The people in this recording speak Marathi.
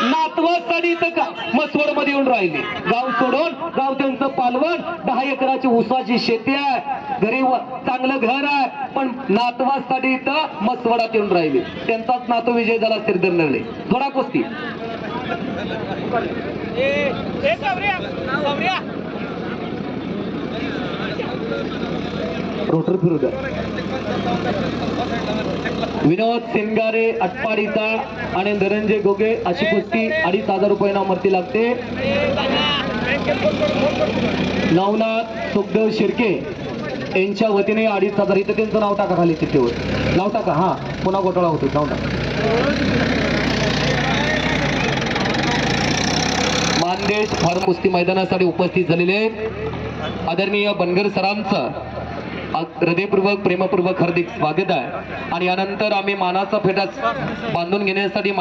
नातवासाठी मसवड मध्ये येऊन राहिले. गाव सोडून गाव त्यांचं पालवण 10 एकराची ऊसाची शेती आहे, घरी चांगलं घर आहे, पण नातवासाठी इथं मसवडात येऊन राहिले. त्यांचाच नातू विजय झाला सिरदर्नले. थोडा कुस्ती रोटर फिरू द्या. विनोद सिंगारे अटपाडीचा आणि धनंजय गोगे अशी कुस्ती 2,500 रुपये नामवरती लागते. नवनाथ सुखदेव शिर्के यांच्या वतीने 2,500. इथं त्यांचं नाव टाका खाली चिठ्ठीवर, नाव टाका. हा पुन्हा घोटाळा होतो, नाव टाका. मानदेश फार्म कुस्ती मैदानासाठी उपस्थित झालेले आदरणीय बनगर सरांचं हृदयपूर्वक प्रेमपूर्वक हार्दिक स्वागत आहे. आणि यानंतर आम्ही मानाचा फेटा बांधून घेण्यासाठी